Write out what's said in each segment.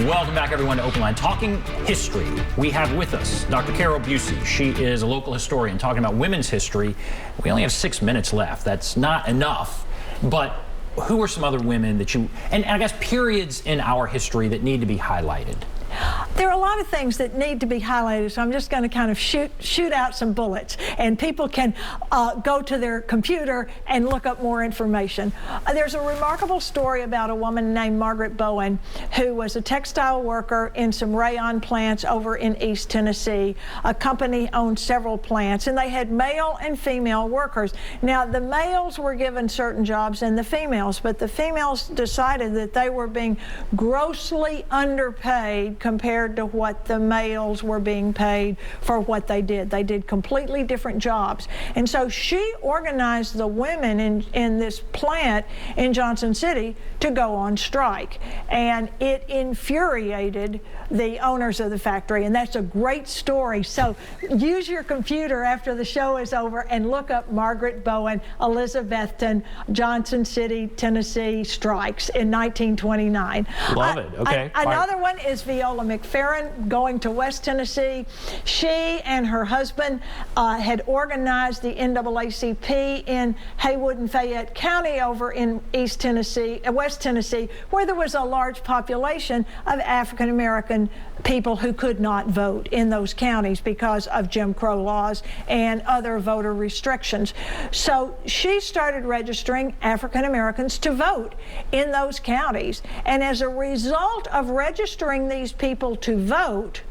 Welcome back, everyone, to OpenLine. Talking history, we have with us Dr. Carole Bucy. She is a local historian talking about women's history. We only have 6 minutes left. That's not enough. But who are some other women that you, and I guess periods in our history that need to be highlighted? There are a lot of things that need to be highlighted, so I'm just going to kind of shoot out some bullets, and people can go to their computer and look up more information. There's a remarkable story about a woman named Margaret Bowen, who was a textile worker in some rayon plants over in East Tennessee. A company owned several plants, and they had male and female workers. Now, the males were given certain jobs and the females, but the females decided that they were being grossly underpaid compared to what the males were being paid for what they did. They did completely different jobs. And so she organized the women in this plant in Johnson City to go on strike. And it infuriated the owners of the factory. And that's a great story. So use your computer after the show is over and look up Margaret Bowen, Elizabethton, Johnson City, Tennessee strikes in 1929. Love it. Okay. Another one is Viola McFerrin going to West Tennessee. She and her husband had organized the NAACP in Haywood and Fayette County over in West Tennessee, where there was a large population of African American people who could not vote in those counties because of Jim Crow laws and other voter restrictions. So she started registering African Americans to vote in those counties. And as a result of registering these people to vote,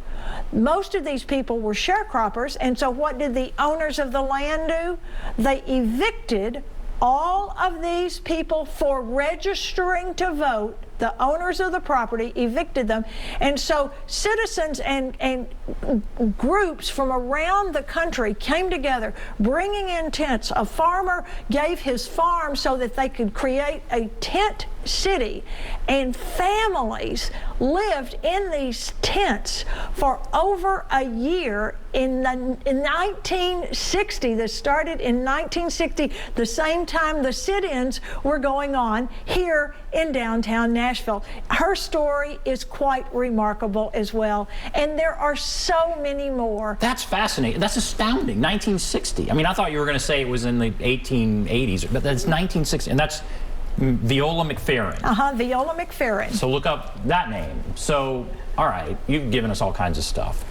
most of these people were sharecroppers, and so what did the owners of the land do? They evicted all of these people for registering to vote. The owners of the property evicted them, and so citizens and groups from around the country came together, bringing in tents. A farmer gave his farm so that they could create a tent city, and families lived in these tents for over a year. In 1960, this started in 1960, the same time the sit-ins were going on here in downtown Nashville. Her story is quite remarkable as well, and there are so many more. That's fascinating. That's astounding. 1960. I mean, I thought you were going to say it was in the 1880s, but that's 1960, and that's Viola McFerrin. Viola McFerrin. So look up that name. So, all right, you've given us all kinds of stuff.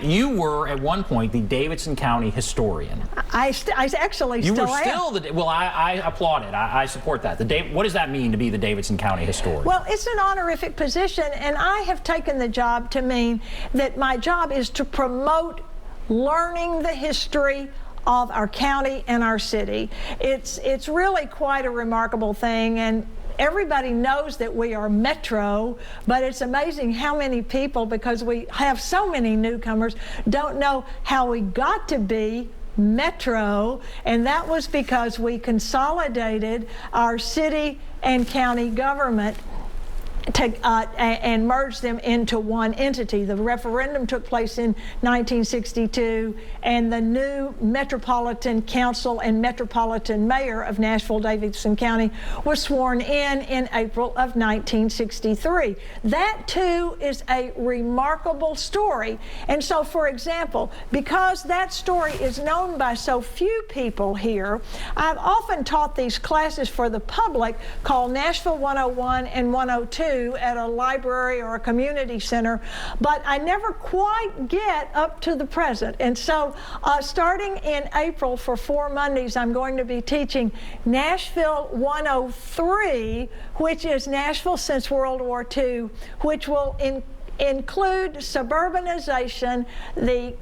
You were at one point the Davidson County historian. I actually still am. You were still the. Well, I applaud it. I support that. What does that mean to be the Davidson County historian? Well, it's an honorific position, and I have taken the job to mean that my job is to promote learning the history of our county and our city. It's really quite a remarkable thing, and everybody knows that we are Metro, but it's amazing how many people, because we have so many newcomers, don't know how we got to be Metro, and that was because we consolidated our city and county government and merged them into one entity. The referendum took place in 1962, and the new Metropolitan Council and Metropolitan Mayor of Nashville-Davidson County was sworn in April of 1963. That, too, is a remarkable story. And so, for example, because that story is known by so few people here, I've often taught these classes for the public called Nashville 101 and 102 at a library or a community center, but I never quite get up to the present. And so starting in April for 4 Mondays, I'm going to be teaching Nashville 103, which is Nashville since World War II, which will include suburbanization, the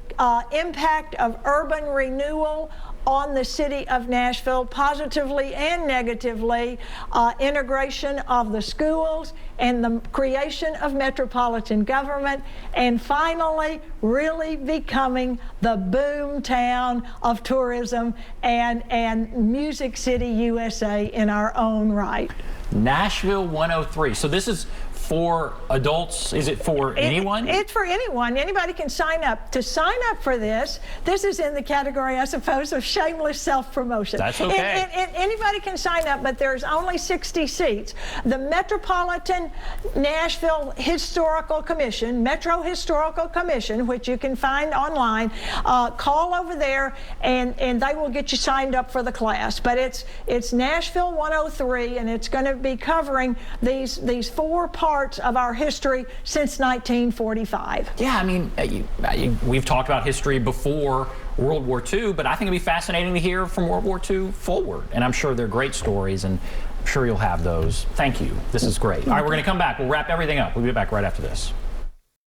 impact of urban renewal on the city of Nashville, positively and negatively, integration of the schools and the creation of metropolitan government, and finally, really becoming the boom town of tourism and Music City, USA in our own right. Nashville 103. So this is for adults? Is it for anyone? It's for anyone. Anybody can sign up. To sign up for this is in the category, I suppose, of shameless self-promotion. That's okay. And anybody can sign up, but there's only 60 seats. The Metropolitan Nashville Historical Commission, Metro Historical Commission, which you can find online, call over there and they will get you signed up for the class. But it's Nashville 103, and it's going to be covering these 4 parts of our history since 1945. Yeah, I mean, we've talked about history before World War II, but I think it'd be fascinating to hear from World War II forward. And I'm sure they're great stories, and I'm sure you'll have those. Thank you. This is great. All right, we're going to come back. We'll wrap everything up. We'll be back right after this.